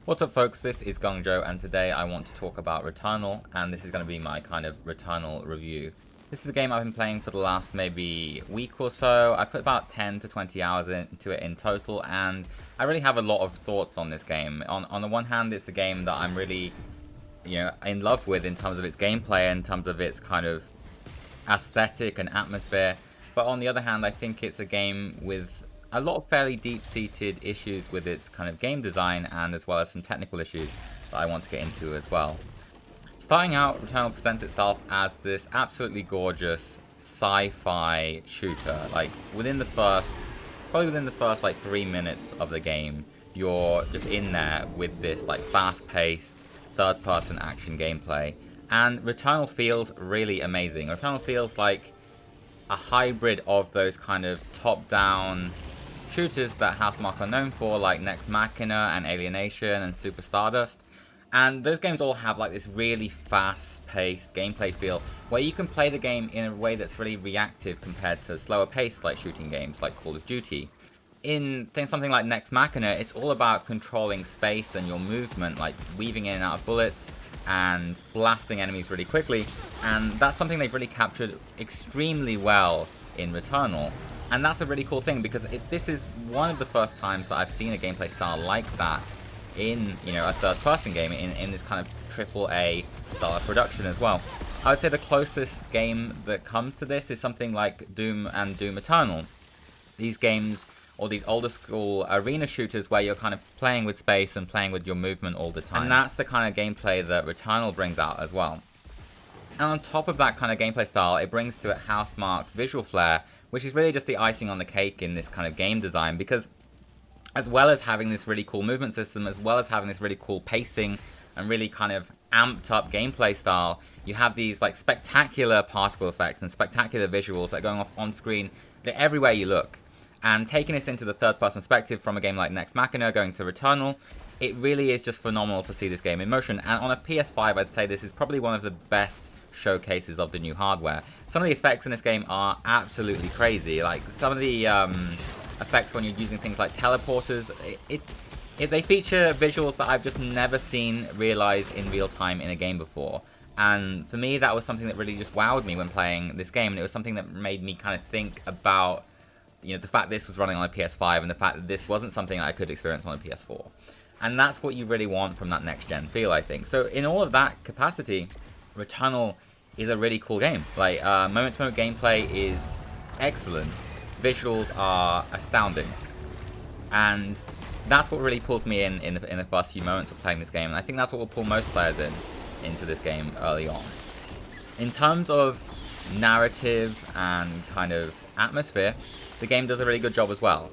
What's up folks, this is Gungjo and today I want to talk about Returnal and this is going to be my kind of Returnal review. This is a game I've been playing for the last maybe week or so. I put about 10 to 20 hours into it in total and I really have a lot of thoughts on this game. On the one hand, it's a game that I'm really, in love with in terms of its gameplay, in terms of its kind of aesthetic and atmosphere. But on the other hand, I think it's a game with a lot of fairly deep-seated issues with its kind of game design and as well as some technical issues that I want to get into as well. Starting out, Returnal presents itself as this absolutely gorgeous sci-fi shooter. Like probably within the first like 3 minutes of the game, you're just in there with this like fast-paced third-person action gameplay. And Returnal feels really amazing. Returnal feels like a hybrid of those kind of top-down shooters that Housemarque are known for, like Nex Machina and Alienation and Super Stardust. And those games all have like this really fast-paced gameplay feel where you can play the game in a way that's really reactive compared to slower-paced like shooting games like Call of Duty. In something like Nex Machina, it's all about controlling space and your movement, like weaving in and out of bullets and blasting enemies really quickly, and that's something they've really captured extremely well in Returnal. And that's a really cool thing because this is one of the first times that I've seen a gameplay style like that in a third-person game in this kind of AAA style of production as well. I would say the closest game that comes to this is something like Doom and Doom Eternal. These games, or these older school arena shooters where you're kind of playing with space and playing with your movement all the time. And that's the kind of gameplay that Returnal brings out as well. And on top of that kind of gameplay style, it brings to it Housemarque's visual flair, which is really just the icing on the cake in this kind of game design, because as well as having this really cool movement system, as well as having this really cool pacing and really kind of amped up gameplay style, you have these like spectacular particle effects and spectacular visuals that are going off on screen everywhere you look. And taking this into the third-person perspective from a game like Nex Machina going to Returnal, it really is just phenomenal to see this game in motion. And on a PS5, I'd say this is probably one of the best showcases of the new hardware. Some of the effects in this game are absolutely crazy. Like some of the effects when you're using things like teleporters, they feature visuals that I've just never seen realized in real time in a game before. And for me, that was something that really just wowed me when playing this game. And it was something that made me kind of think about the fact this was running on a PS5 and the fact that this wasn't something that I could experience on a PS4. And that's what you really want from that next-gen feel, I think. So in all of that capacity, Returnal is a really cool game. Like, moment-to-moment gameplay is excellent. Visuals are astounding. And that's what really pulls me in the first few moments of playing this game. And I think that's what will pull most players into this game early on. In terms of narrative and kind of atmosphere, the game does a really good job as well.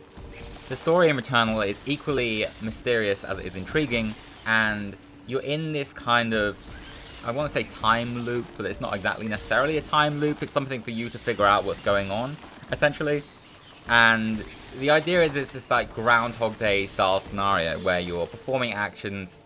The story in Returnal is equally mysterious as it is intriguing, and you're in this kind of, I want to say time loop, but it's not exactly necessarily a time loop. It's something for you to figure out what's going on, essentially. And the idea is it's this like Groundhog Day style scenario where you're performing actions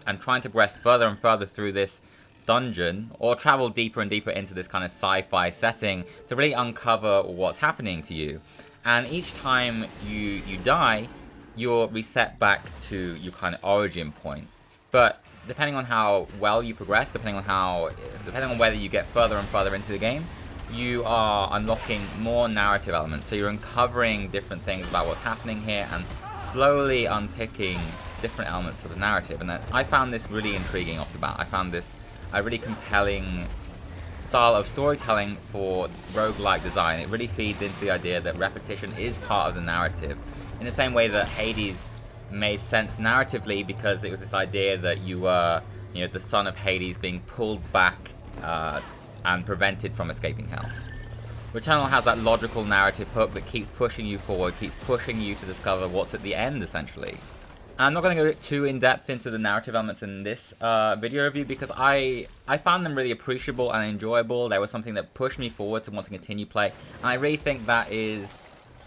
and trying to progress further and further through this dungeon, or travel deeper and deeper into this kind of sci-fi setting to really uncover what's happening to you. And each time you die, you're reset back to your kind of origin point. But depending on how well you progress, depending on whether you get further and further into the game, you are unlocking more narrative elements. So you're uncovering different things about what's happening here and slowly unpicking different elements of the narrative. And I found this really intriguing off the bat. I found this a really compelling style of storytelling for roguelike design. It really feeds into the idea that repetition is part of the narrative. In the same way that Hades made sense narratively because it was this idea that you were, the son of Hades being pulled back and prevented from escaping hell. Returnal has that logical narrative hook that keeps pushing you forward, keeps pushing you to discover what's at the end, essentially. I'm not going to go too in-depth into the narrative elements in this video review because I found them really appreciable and enjoyable. They were something that pushed me forward to want to continue play. And I really think that is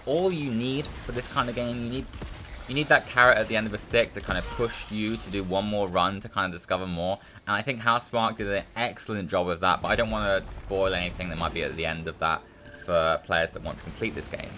all you need for this kind of game. You need that carrot at the end of a stick to kind of push you to do one more run to kind of discover more. And I think Housemarque did an excellent job of that, but I don't want to spoil anything that might be at the end of that for players that want to complete this game.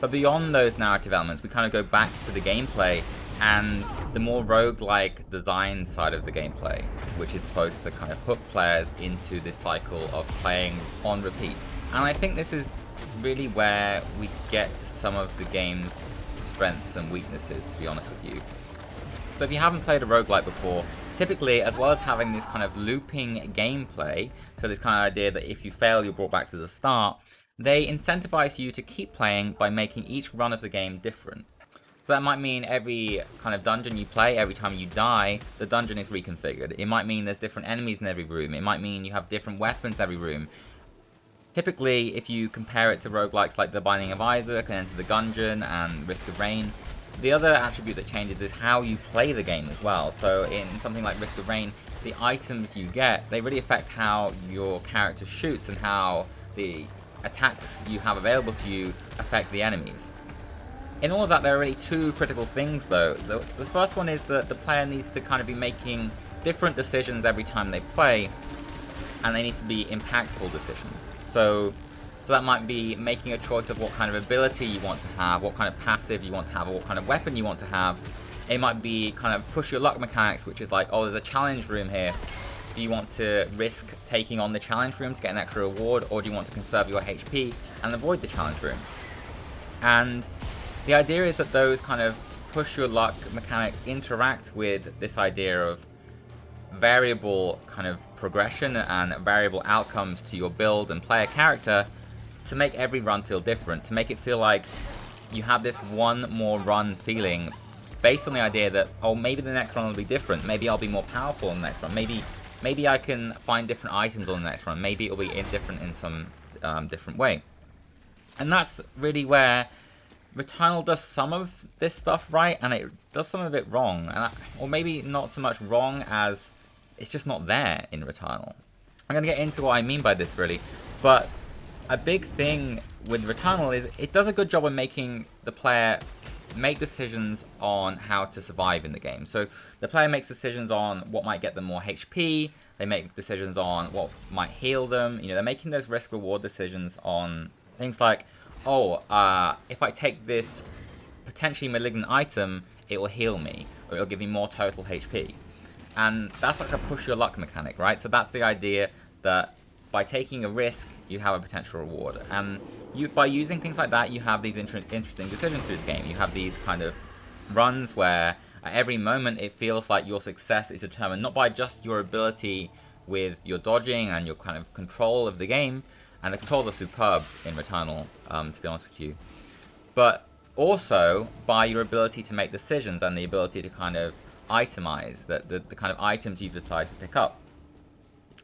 But beyond those narrative elements, we kind of go back to the gameplay and the more roguelike design side of the gameplay, which is supposed to kind of hook players into this cycle of playing on repeat. And I think this is really where we get to some of the game's strengths and weaknesses, to be honest with you. So if you haven't played a roguelike before, typically, as well as having this kind of looping gameplay, so this kind of idea that if you fail, you're brought back to the start, they incentivize you to keep playing by making each run of the game different. So that might mean every kind of dungeon you play, every time you die, the dungeon is reconfigured. It might mean there's different enemies in every room. It might mean you have different weapons in every room. Typically, if you compare it to roguelikes like The Binding of Isaac and Enter the Gungeon and Risk of Rain, the other attribute that changes is how you play the game as well. So in something like Risk of Rain, the items you get, they really affect how your character shoots and how the attacks you have available to you affect the enemies. In all of that, there are really two critical things though. The first one is that the player needs to kind of be making different decisions every time they play, and they need to be impactful decisions. So that might be making a choice of what kind of ability you want to have, what kind of passive you want to have, or what kind of weapon you want to have. It might be kind of push your luck mechanics, which is like, oh, there's a challenge room here. Do you want to risk taking on the challenge room to get an extra reward, or do you want to conserve your HP and avoid the challenge room? And the idea is that those kind of push your luck mechanics interact with this idea of variable kind of progression and variable outcomes to your build and player character to make every run feel different, to make it feel like you have this one more run feeling based on the idea that, oh, maybe the next run will be different, maybe I'll be more powerful in the next run, maybe I can find different items on the next run, maybe it'll be different in some different way. And that's really where Returnal does some of this stuff right, and it does some of it wrong, or maybe not so much wrong as it's just not there in Returnal. I'm going to get into what I mean by this really, but a big thing with Returnal is it does a good job of making the player make decisions on how to survive in the game. So the player makes decisions on what might get them more HP, they make decisions on what might heal them, they're making those risk-reward decisions on things like, oh, if I take this potentially malignant item, it will heal me, or it'll give me more total HP. And that's like a push your luck mechanic, right? So that's the idea that by taking a risk, you have a potential reward. And by using things like that, you have these interesting decisions through the game. You have these kind of runs where at every moment it feels like your success is determined not by just your ability with your dodging and your kind of control of the game, and the controls are superb in Returnal, to be honest with you, but also by your ability to make decisions and the ability to kind of itemize the kind of items you've decided to pick up.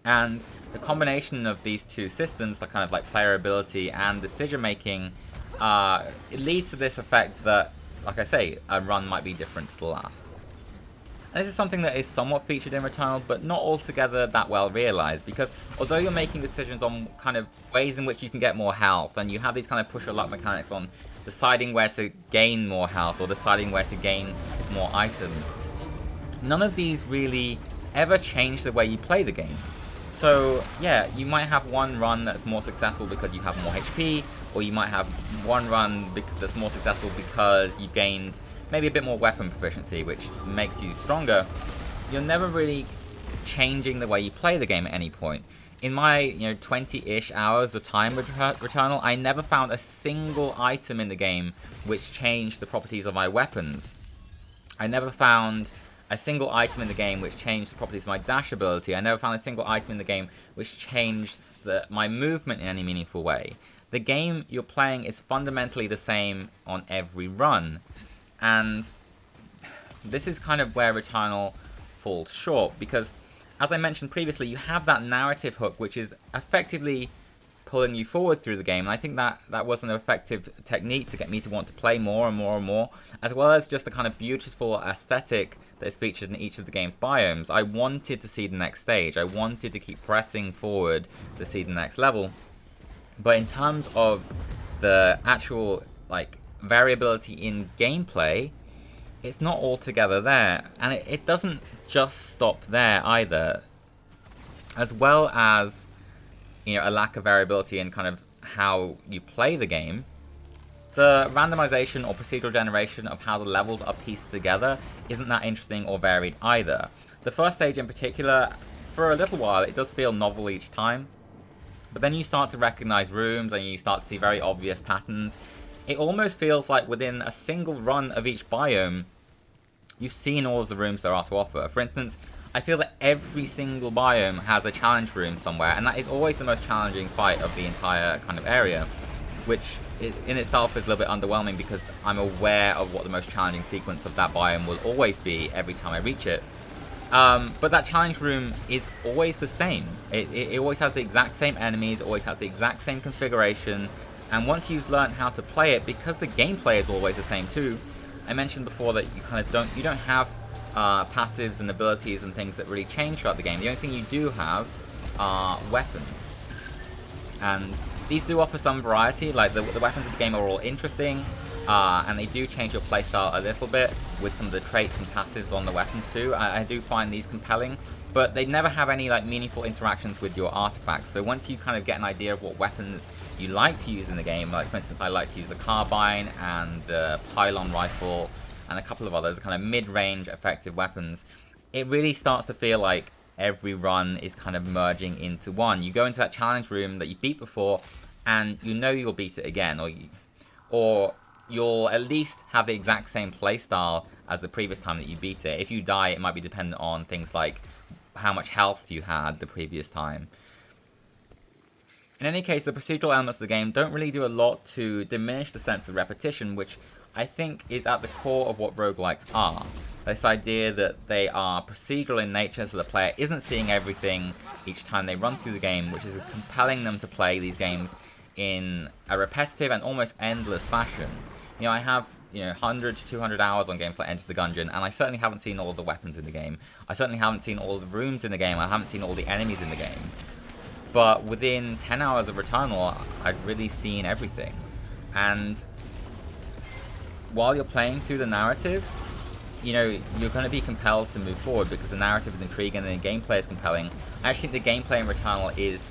And the combination of these two systems, the kind of like player ability and decision making, it leads to this effect that, like I say, a run might be different to the last. And this is something that is somewhat featured in Returnal, but not altogether that well realized, because although you're making decisions on kind of ways in which you can get more health, and you have these kind of push your luck mechanics on deciding where to gain more health or deciding where to gain more items, none of these really ever change the way you play the game. So yeah, you might have one run that's more successful because you have more HP, or you might have one run that's more successful because you gained maybe a bit more weapon proficiency, which makes you stronger. You're never really changing the way you play the game at any point. In my 20-ish hours of time with Returnal, I never found a single item in the game which changed the properties of my weapons. I never found a single item in the game which changed the properties of my dash ability. I never found a single item in the game which changed my movement in any meaningful way. The game you're playing is fundamentally the same on every run. And this is kind of where Returnal falls short, because as I mentioned previously, you have that narrative hook which is effectively pulling you forward through the game, and I think that was an effective technique to get me to want to play more and more and more, as well as just the kind of beautiful aesthetic that is featured in each of the game's biomes. I wanted to see the next stage, I wanted to keep pressing forward to see the next level, but in terms of the actual variability in gameplay, it's not altogether there, and it doesn't just stop there either, as well as a lack of variability in kind of how you play the game. the randomization or procedural generation of how the levels are pieced together isn't that interesting or varied either. The first stage in particular, for a little while, it does feel novel each time, but then you start to recognize rooms and you start to see very obvious patterns. It almost feels like within a single run of each biome, you've seen all of the rooms there are to offer. For instance, I feel that every single biome has a challenge room somewhere, and that is always the most challenging fight of the entire kind of area, which in itself is a little bit underwhelming because I'm aware of what the most challenging sequence of that biome will always be every time I reach it. But that challenge room is always the same. It always has the exact same enemies, it always has the exact same configuration, and once you've learned how to play it, because the gameplay is always the same too, I mentioned before that you don't have passives and abilities and things that really change throughout the game. The only thing you do have are weapons. And these do offer some variety, like the weapons of the game are all interesting, and they do change your playstyle a little bit with some of the traits and passives on the weapons too. I do find these compelling, but they never have any like meaningful interactions with your artifacts. So once you kind of get an idea of what weapons you like to use in the game, like for instance I like to use the carbine and the pylon rifle and a couple of others, kind of mid-range effective weapons, it really starts to feel like every run is kind of merging into one. You go into that challenge room that you beat before, and you know you'll beat it again, or you'll at least have the exact same playstyle as the previous time that you beat it. If you die, it might be dependent on things like how much health you had the previous time. In any case, the procedural elements of the game don't really do a lot to diminish the sense of repetition, which I think is at the core of what roguelikes are. This idea that they are procedural in nature, so the player isn't seeing everything each time they run through the game, which is compelling them to play these games in a repetitive and almost endless fashion. You know, I have 100 to 200 hours on games like Enter the Gungeon, and I certainly haven't seen all of the weapons in the game. I certainly haven't seen all the rooms in the game. I haven't seen all the enemies in the game. But within 10 hours of Returnal, I'd really seen everything. And while you're playing through the narrative, you're going to be compelled to move forward because the narrative is intriguing and the gameplay is compelling. I actually think the gameplay in Returnal is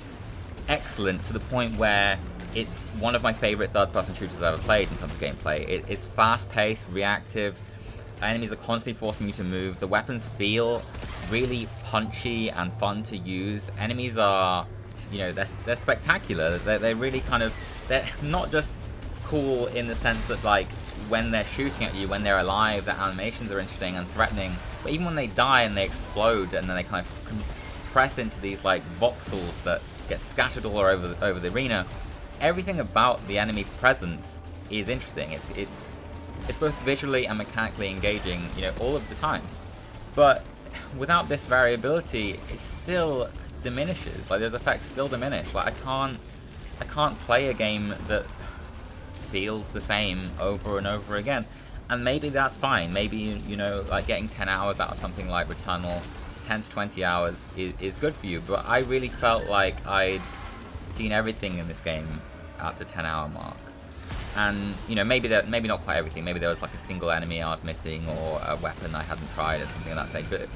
excellent to the point where it's one of my favorite third-person shooters I've ever played in terms of gameplay. It's fast-paced, reactive, enemies are constantly forcing you to move, the weapons feel really punchy and fun to use. Enemies are, they're spectacular. They're really they're not just cool in the sense that like when they're shooting at you, when they're alive, their animations are interesting and threatening, but even when they die and they explode and then they kind of compress into these like voxels that get scattered all over the arena, everything about the enemy presence is interesting. It's both visually and mechanically engaging, all of the time. But without this variability, it still diminishes. Like those effects still diminish. Like I can't play a game that feels the same over and over again. And maybe that's fine. Maybe like getting 10 hours out of something like Returnal, 10 to 20 hours is good for you. But I really felt like I'd seen everything in this game at the 10-hour mark. And maybe not quite everything. Maybe there was like a single enemy I was missing or a weapon I hadn't tried or something like that stage. But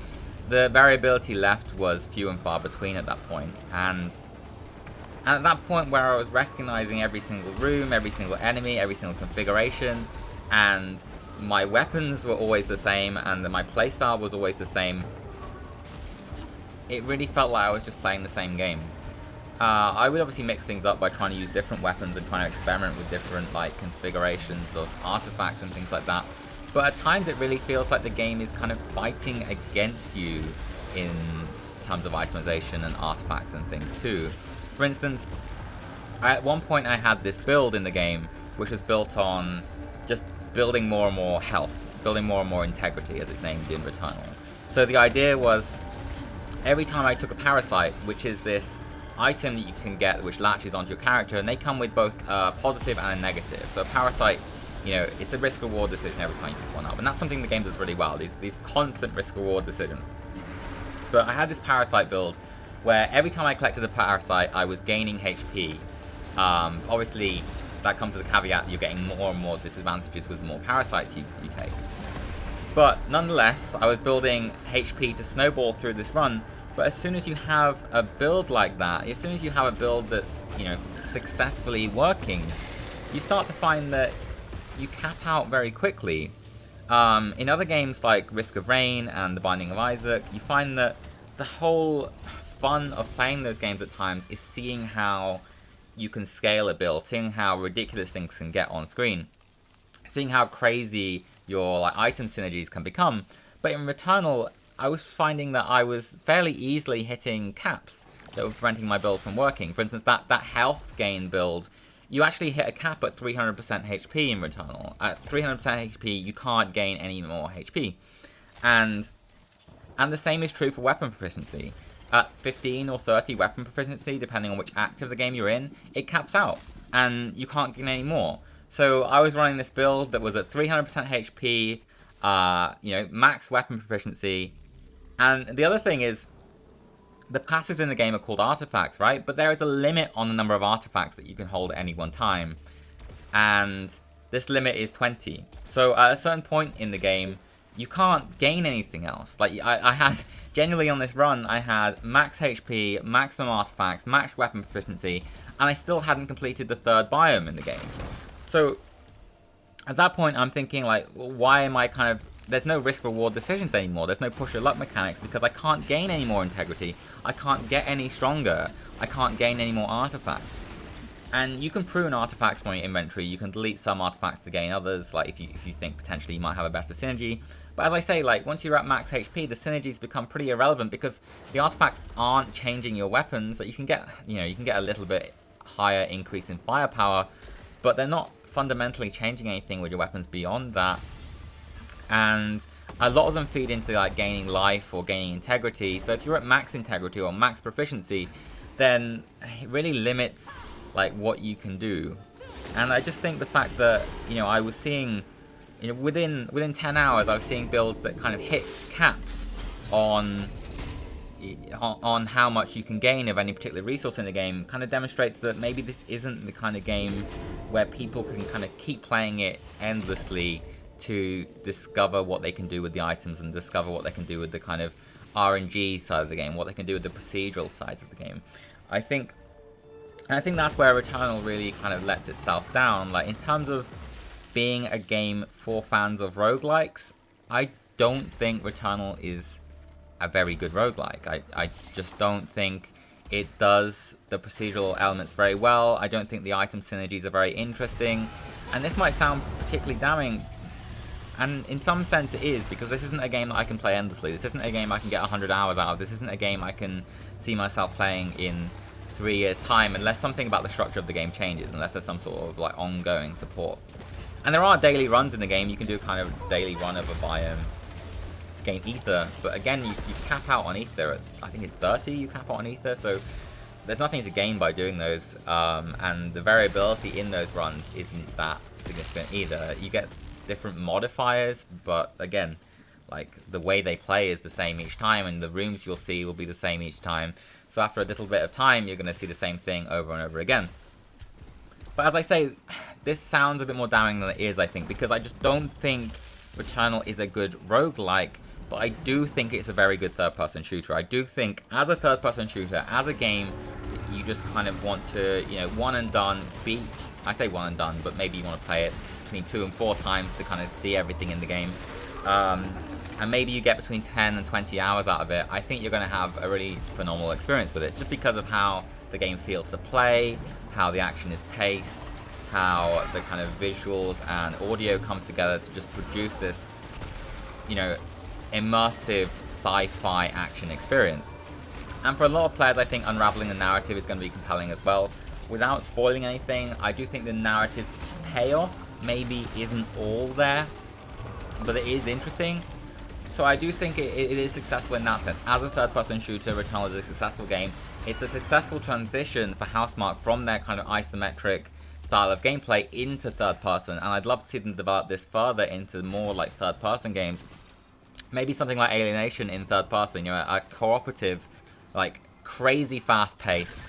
the variability left was few and far between at that point. And at that point where I was recognizing every single room, every single enemy, every single configuration, and my weapons were always the same and my playstyle was always the same, it really felt like I was just playing the same game. I would obviously mix things up by trying to use different weapons and trying to experiment with different like configurations of artifacts and things like that. But at times it really feels like the game is kind of fighting against you in terms of itemization and artifacts and things too. For instance, at one point I had this build in the game which was built on just building more and more health, building more and more integrity, as it's named in Returnal. So the idea was every time I took a parasite, which is this item that you can get which latches onto your character, and they come with both a positive and a negative. So a parasite, it's a risk-reward decision every time you pick one up, and that's something the game does really well, these constant risk-reward decisions. But I had this parasite build where every time I collected a parasite, I was gaining HP. Obviously, that comes with a caveat that you're getting more and more disadvantages with more parasites you take. But nonetheless, I was building HP to snowball through this run. But as soon as you have a build like that, as soon as you have a build that's, successfully working, you start to find that you cap out very quickly. In other games like Risk of Rain and The Binding of Isaac, you find that the whole fun of playing those games at times is seeing how you can scale a build, seeing how ridiculous things can get on screen, seeing how crazy your like item synergies can become. But in Returnal, I was finding that I was fairly easily hitting caps that were preventing my build from working. For instance, that health gain build, you actually hit a cap at 300% HP in Returnal. At 300% HP, you can't gain any more HP. And the same is true for weapon proficiency. At 15 or 30 weapon proficiency, depending on which act of the game you're in, it caps out, and you can't gain any more. So I was running this build that was at 300% HP, max weapon proficiency, and the other thing is, the passives in the game are called artifacts, right? But there is a limit on the number of artifacts that you can hold at any one time, and this limit is 20. So at a certain point in the game, you can't gain anything else. Like, I had, genuinely on this run, I had max HP, maximum artifacts, max weapon proficiency, and I still hadn't completed the third biome in the game. So, at that point, I'm thinking, like, well, why am I kind of... There's no risk-reward decisions anymore. There's no push-your-luck mechanics because I can't gain any more integrity. I can't get any stronger. I can't gain any more artifacts. And you can prune artifacts from your inventory. You can delete some artifacts to gain others, like if you think potentially you might have a better synergy. But as I say, like, once you're at max HP, the synergies become pretty irrelevant because the artifacts aren't changing your weapons. That you can get, you can get a little bit higher increase in firepower, but they're not fundamentally changing anything with your weapons beyond that. And a lot of them feed into like gaining life or gaining integrity. So if you're at max integrity or max proficiency, then it really limits like what you can do. And I just think the fact that I was seeing within 10 hours I was seeing builds that kind of hit caps on how much you can gain of any particular resource in the game kind of demonstrates that maybe this isn't the kind of game where people can kind of keep playing it endlessly to discover what they can do with the items and discover what they can do with the kind of RNG side of the game, what they can do with the procedural sides of the game. I think that's where Returnal really kind of lets itself down. Like, in terms of being a game for fans of roguelikes, I don't think Returnal is a very good roguelike. I just don't think it does the procedural elements very well. I don't think the item synergies are very interesting. And this might sound particularly damning, and in some sense it is, because this isn't a game that I can play endlessly. This isn't a game I can get 100 hours out of. This isn't a game I can see myself playing in 3 years' time, unless something about the structure of the game changes, unless there's some sort of like ongoing support. And there are daily runs in the game. You can do a kind of daily run of a biome to gain ether, but again, you cap out on ether at, I think it's 30 you cap out on ether, so there's nothing to gain by doing those, and the variability in those runs isn't that significant either. You get different modifiers, but again, like, the way they play is the same each time, and the rooms you'll see will be the same each time. So after a little bit of time, you're going to see the same thing over and over again. But as I say, this sounds a bit more damning than it is, I think, because I just don't think Returnal is a good roguelike, but I do think it's a very good third-person shooter. I do think, as a third-person shooter, as a game, you just kind of want to, one and done, beat, I say one and done, but maybe you want to play it between 2 and 4 times to kind of see everything in the game. And maybe you get between 10 and 20 hours out of it. I think you're going to have a really phenomenal experience with it, just because of how the game feels to play, how the action is paced, how the kind of visuals and audio come together to just produce this, immersive sci-fi action experience. And for a lot of players, I think unraveling the narrative is going to be compelling as well. Without spoiling anything, I do think the narrative payoff maybe isn't all there, but it is interesting. So I do think it is successful in that sense. As a third-person shooter, Returnal is a successful game. It's a successful transition for Housemarque from their kind of isometric style of gameplay into third-person, and I'd love to see them develop this further into more like third-person games. Maybe something like Alienation in third-person, a cooperative, like, crazy fast-paced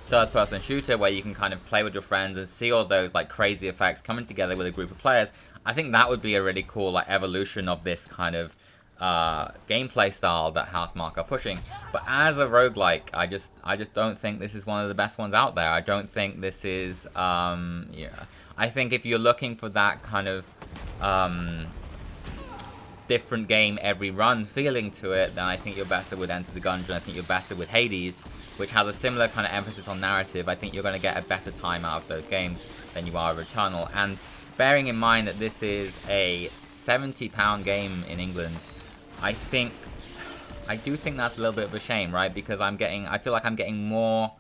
third-person shooter where you can kind of play with your friends and see all those like crazy effects coming together with a group of players. I think that would be a really cool like evolution of this kind of gameplay style that Housemarque are pushing. But as a roguelike, I just don't think this is one of the best ones out there. I don't think this is I I think if you're looking for that kind of different game every run feeling to it, then I think you're better with Enter the Gungeon. I think you're better with Hades, which has a similar kind of emphasis on narrative. I think you're going to get a better time out of those games than you are with Returnal. And bearing in mind that this is a £70 game in England, I do think that's a little bit of a shame, right? Because I feel like I'm getting more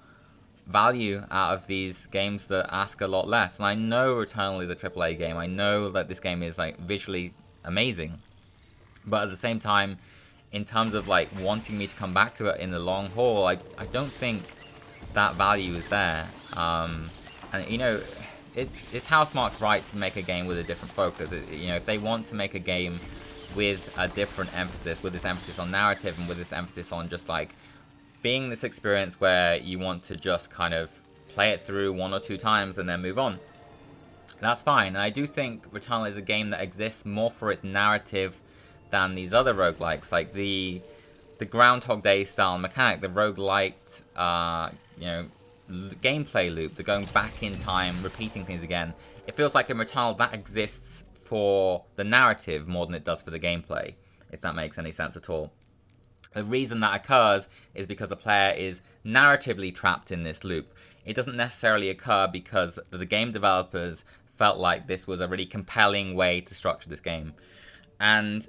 value out of these games that ask a lot less. And I know Returnal is a AAA game. I know that this game is like visually amazing. But at the same time, in terms of like wanting me to come back to it in the long haul, I don't think that value is there. And you know, it's Housemarque's right to make a game with a different focus. You know, if they want to make a game with a different emphasis, with this emphasis on narrative and with this emphasis on just like being this experience where you want to just kind of play it through 1 or 2 times and then move on, that's fine. And I do think Returnal is a game that exists more for its narrative than these other roguelikes, like the Groundhog Day style mechanic, the roguelite, you know, gameplay loop, the going back in time, repeating things again. It feels like in Returnal that exists for the narrative more than it does for the gameplay, if that makes any sense at all. The reason that occurs is because the player is narratively trapped in this loop. It doesn't necessarily occur because the game developers felt like this was a really compelling way to structure this game. And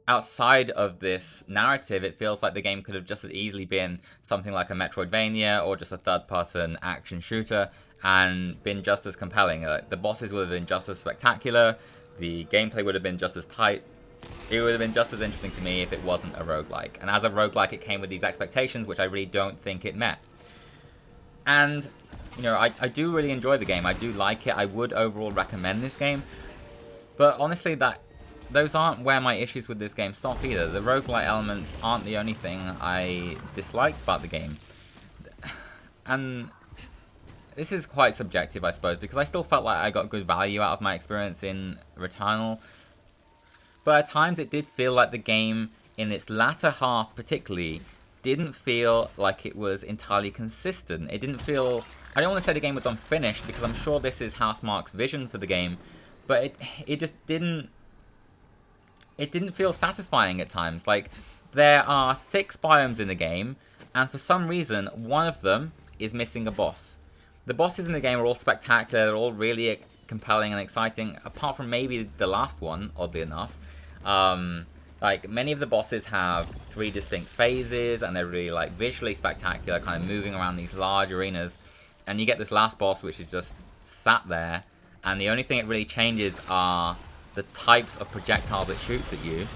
outside of this narrative, it feels like the game could have just as easily been something like a Metroidvania or just a third-person action shooter and been just as compelling. The bosses would have been just as spectacular, the gameplay would have been just as tight, it would have been just as interesting to me if it wasn't a roguelike. And as a roguelike, it came with these expectations, which I really don't think it met. And, you know, I do really enjoy the game, I do like it, I would overall recommend this game, but honestly, those aren't where my issues with this game stop either. The roguelite elements aren't the only thing I disliked about the game. And this is quite subjective, I suppose, because I still felt like I got good value out of my experience in Returnal. But at times it did feel like the game, in its latter half particularly, didn't feel like it was entirely consistent. It didn't feel... I don't want to say the game was unfinished, because I'm sure this is Housemarque's vision for the game, but it just didn't... It didn't feel satisfying at times. Like, there are 6 biomes in the game, and for some reason, one of them is missing a boss. The bosses in the game are all spectacular, they're all really compelling and exciting, apart from maybe the last one, oddly enough. Like, many of the bosses have 3 distinct phases, and they're really, like, visually spectacular, kind of moving around these large arenas. And you get this last boss, which is just sat there, and the only thing it really changes are the types of projectiles it shoots at you.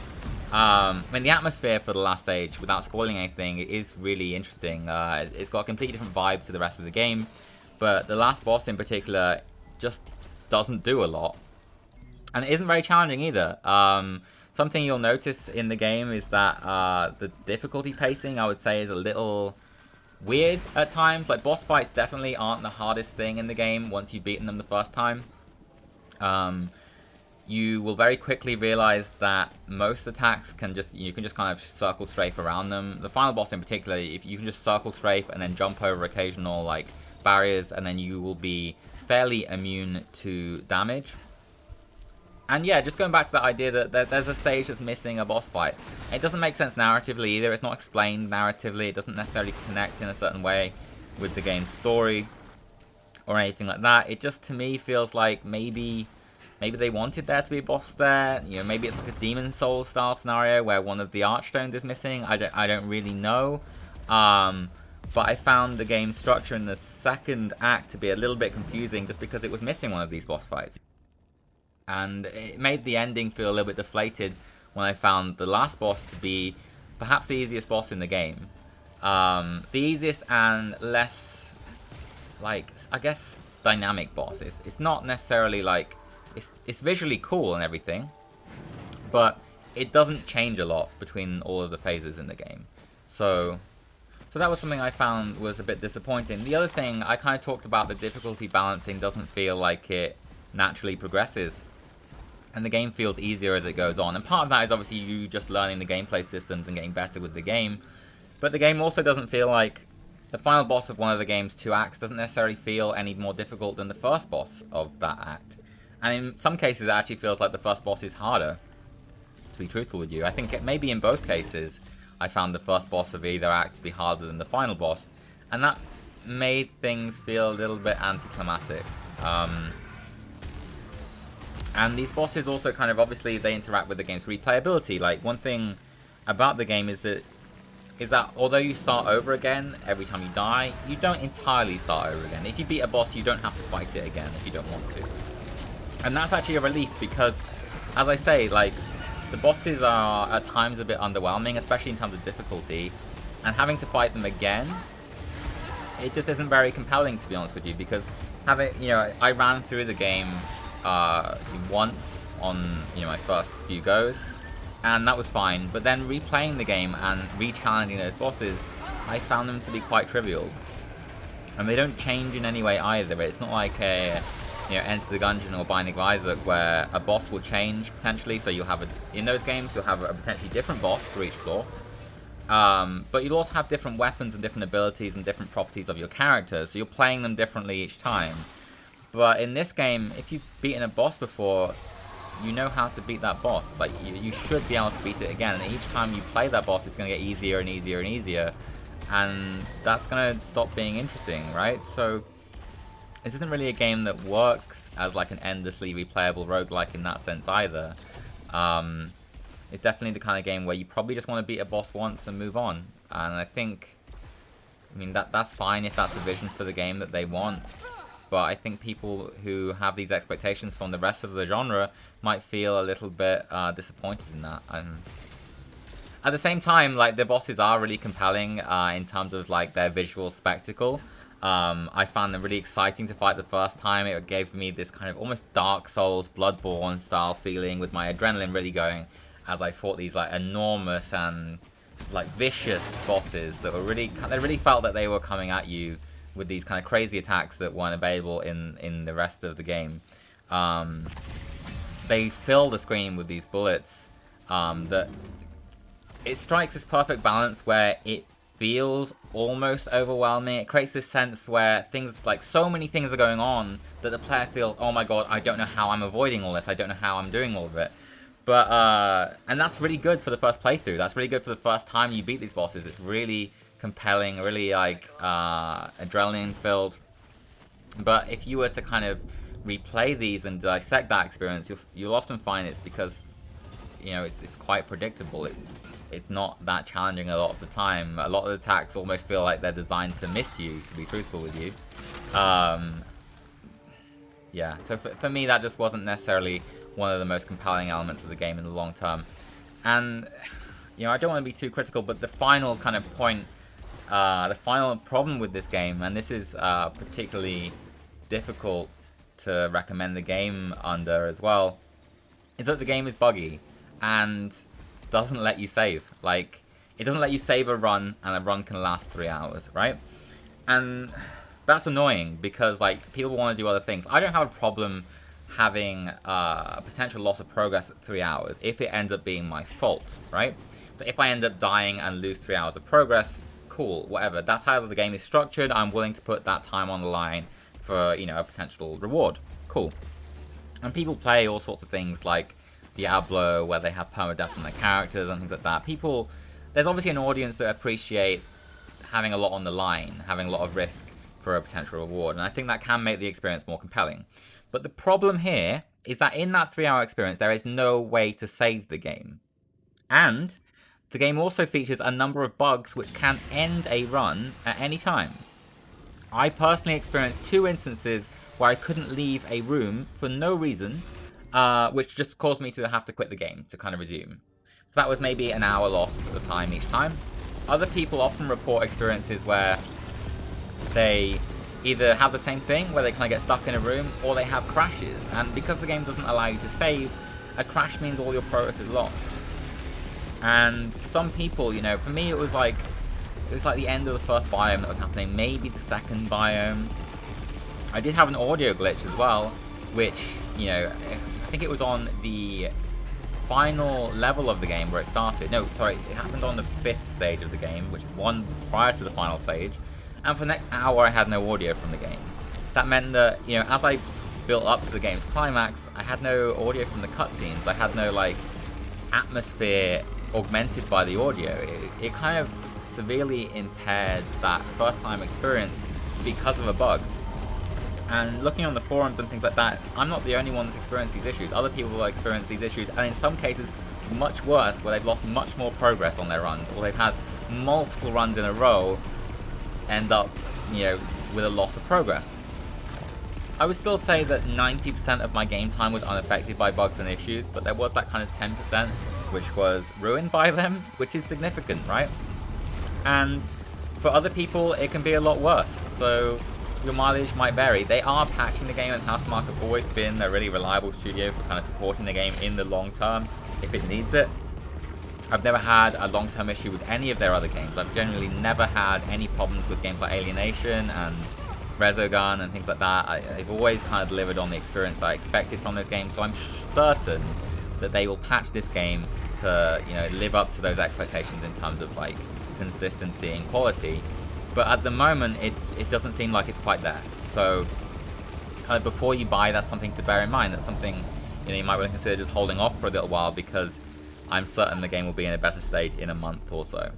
I mean, the atmosphere for the last stage, without spoiling anything, it is really interesting. It's got a completely different vibe to the rest of the game, but the last boss in particular just doesn't do a lot. And it isn't very challenging either. Something you'll notice in the game is that the difficulty pacing, I would say, is a little weird at times. Like, boss fights definitely aren't the hardest thing in the game once you've beaten them the first time. You will very quickly realize that most attacks you can just kind of circle strafe around them. The final boss in particular, if you can just circle strafe and then jump over occasional like barriers, and then you will be fairly immune to damage. And yeah, just going back to that idea that there's a stage that's missing a boss fight. It doesn't make sense narratively either. It's not explained narratively. It doesn't necessarily connect in a certain way with the game's story or anything like that. It just, to me, feels like maybe they wanted there to be a boss there. You know, maybe it's like a Demon Souls style scenario where one of the Archstones is missing. I don't really know. But I found the game structure in the second act to be a little bit confusing just because it was missing one of these boss fights. And it made the ending feel a little bit deflated when I found the last boss to be perhaps the easiest boss in the game. The easiest and less, like, I guess, dynamic boss. It's not necessarily like... It's visually cool and everything, but it doesn't change a lot between all of the phases in the game. So that was something I found was a bit disappointing. The other thing, I kind of talked about the difficulty balancing doesn't feel like it naturally progresses, and the game feels easier as it goes on. And part of that is obviously you just learning the gameplay systems and getting better with the game, but the game also doesn't feel like... The final boss of one of the game's 2 acts doesn't necessarily feel any more difficult than the first boss of that act. And in some cases, it actually feels like the first boss is harder, to be truthful with you. I think maybe in both cases, I found the first boss of either act to be harder than the final boss. And that made things feel a little bit anticlimactic. And these bosses also kind of, obviously, they interact with the game's replayability. Like, one thing about the game is that although you start over again every time you die, you don't entirely start over again. If you beat a boss, you don't have to fight it again if you don't want to. And that's actually a relief because, as I say, like, the bosses are at times a bit underwhelming, especially in terms of difficulty. And having to fight them again, it just isn't very compelling, to be honest with you, because I ran through the game once on my first few goes, and that was fine. But then replaying the game and re-challenging those bosses, I found them to be quite trivial, and they don't change in any way either. It's not like a Enter the Gungeon or Binding of Isaac where a boss will change potentially. So you'll have in those games you'll have a potentially different boss for each floor. But you'll also have different weapons and different abilities and different properties of your character, so you're playing them differently each time. But in this game, if you've beaten a boss before, you know how to beat that boss. Like, you should be able to beat it again, and each time you play that boss, it's going to get easier and easier and easier, and that's going to stop being interesting, right? So, this isn't really a game that works as like an endlessly replayable roguelike in that sense either. It's definitely the kind of game where you probably just want to beat a boss once and move on. And I mean, that's fine if that's the vision for the game that they want. But I think people who have these expectations from the rest of the genre might feel a little bit disappointed in that. And at the same time, like, the bosses are really compelling in terms of like their visual spectacle. I found them really exciting to fight the first time. It gave me this kind of almost Dark Souls, Bloodborne style feeling with my adrenaline really going as I fought these like enormous and like vicious bosses that were they really felt that they were coming at you with these kind of crazy attacks that weren't available in the rest of the game. They fill the screen with these bullets that it strikes this perfect balance where it feels almost overwhelming. It creates this sense where things, like, so many things are going on that the player feels, oh my god, I don't know how I'm avoiding all this, I don't know how I'm doing all of it. But, and that's really good for the first playthrough. That's really good for the first time you beat these bosses. It's really compelling, really, like, adrenaline filled. But if you were to kind of replay these and dissect that experience, you'll often find it's because, it's quite predictable. It's not that challenging a lot of the time. A lot of the attacks almost feel like they're designed to miss you, to be truthful with you. Yeah, so for me, that just wasn't necessarily one of the most compelling elements of the game in the long term. And, I don't want to be too critical, but the final kind of point, the final problem with this game, and this is particularly difficult to recommend the game under as well, is that the game is buggy and doesn't let you save. Like, it doesn't let you save a run, and a run can last 3 hours, right? And that's annoying because, like, people want to do other things. I don't have a problem having a potential loss of progress at 3 hours if it ends up being my fault, right? So if I end up dying and lose 3 hours of progress, cool, whatever. That's how the game is structured. I'm willing to put that time on the line for, a potential reward. Cool. And people play all sorts of things like Diablo, where they have permadeath on their characters and things like that. There's obviously an audience that appreciate having a lot on the line, having a lot of risk for a potential reward, and I think that can make the experience more compelling. But the problem here is that in that 3-hour experience, there is no way to save the game. And the game also features a number of bugs which can end a run at any time. I personally experienced 2 instances where I couldn't leave a room for no reason, which just caused me to have to quit the game to kind of resume. That was maybe an hour lost at the time each time. Other people often report experiences where they either have the same thing, where they kind of get stuck in a room, or they have crashes. And because the game doesn't allow you to save, a crash means all your progress is lost. And for some people, for me it was like the end of the first biome that was happening, maybe the second biome. I did have an audio glitch as well, which, I think it was on the final level of the game where it started. No, sorry, it happened on the 5th stage of the game, which is one prior to the final stage. And for the next hour, I had no audio from the game. That meant that, as I built up to the game's climax, I had no audio from the cutscenes. I had no like atmosphere augmented by the audio. It kind of severely impaired that first time experience because of a bug. And looking on the forums and things like that, I'm not the only one that's experienced these issues. Other people will experience these issues, and in some cases much worse, where they've lost much more progress on their runs, or they've had multiple runs in a row end up, you know, with a loss of progress. I would still say that 90% of my game time was unaffected by bugs and issues, but there was that kind of 10% which was ruined by them, which is significant, right? And for other people, it can be a lot worse, so your mileage might vary. They are patching the game, and Housemarque have always been a really reliable studio for kind of supporting the game in the long term if it needs it. I've never had a long-term issue with any of their other games. I've generally never had any problems with games like Alienation and Resogun and things like that. They've always kind of delivered on the experience that I expected from those games, so I'm certain that they will patch this game to, you know, live up to those expectations in terms of like consistency and quality. But at the moment, it doesn't seem like it's quite there. So kind of before you buy, that's something to bear in mind. That's something, you know, you might want to consider just holding off for a little while, because I'm certain the game will be in a better state in a month or so.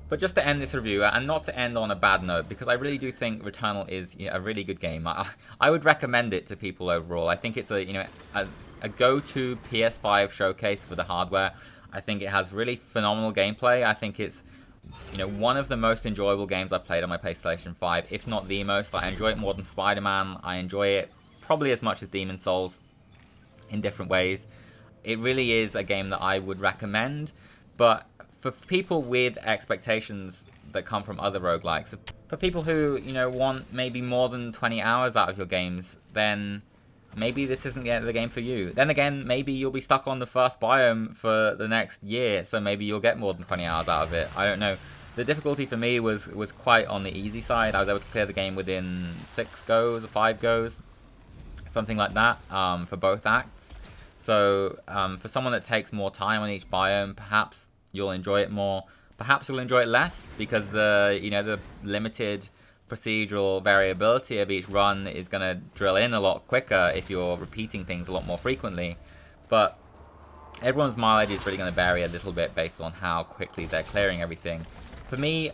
But just to end this review, and not to end on a bad note, because I really do think Returnal is, you know, a really good game. I would recommend it to people overall. I think it's a, you know, a go-to PS5 showcase for the hardware. I think it has really phenomenal gameplay. I think it's, you know, one of the most enjoyable games I've played on my PlayStation 5, if not the most. I enjoy it more than Spider-Man. I enjoy it probably as much as Demon's Souls in different ways. It really is a game that I would recommend, but for people with expectations that come from other roguelikes, for people who, you know, want maybe more than 20 hours out of your games, then maybe this isn't the game for you. Then again, maybe you'll be stuck on the first biome for the next year, so maybe you'll get more than 20 hours out of it. I don't know. The difficulty for me was quite on the easy side. I was able to clear the game within 6 goes or 5 goes, something like that, for both acts. So for someone that takes more time on each biome, perhaps you'll enjoy it more. Perhaps you'll enjoy it less, because the, you know, the limited procedural variability of each run is going to drill in a lot quicker if you're repeating things a lot more frequently. But everyone's mileage is really going to vary a little bit based on how quickly they're clearing everything. For me,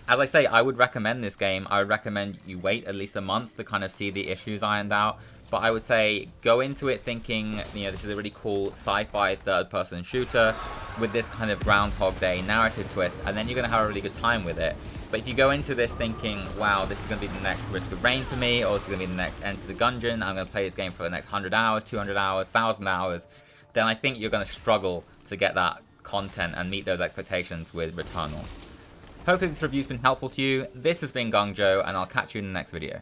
as I say, I would recommend this game. I would recommend you wait at least a month to kind of see the issues ironed out. But I would say go into it thinking, you know, this is a really cool sci-fi third-person shooter with this kind of Groundhog Day narrative twist, and then you're going to have a really good time with it. But if you go into this thinking, wow, this is going to be the next Risk of Rain for me, or this is going to be the next Enter the Gungeon, I'm going to play this game for the next 100 hours, 200 hours, 1,000 hours, then I think you're going to struggle to get that content and meet those expectations with Returnal. Hopefully this review's been helpful to you. This has been Gungjo, and I'll catch you in the next video.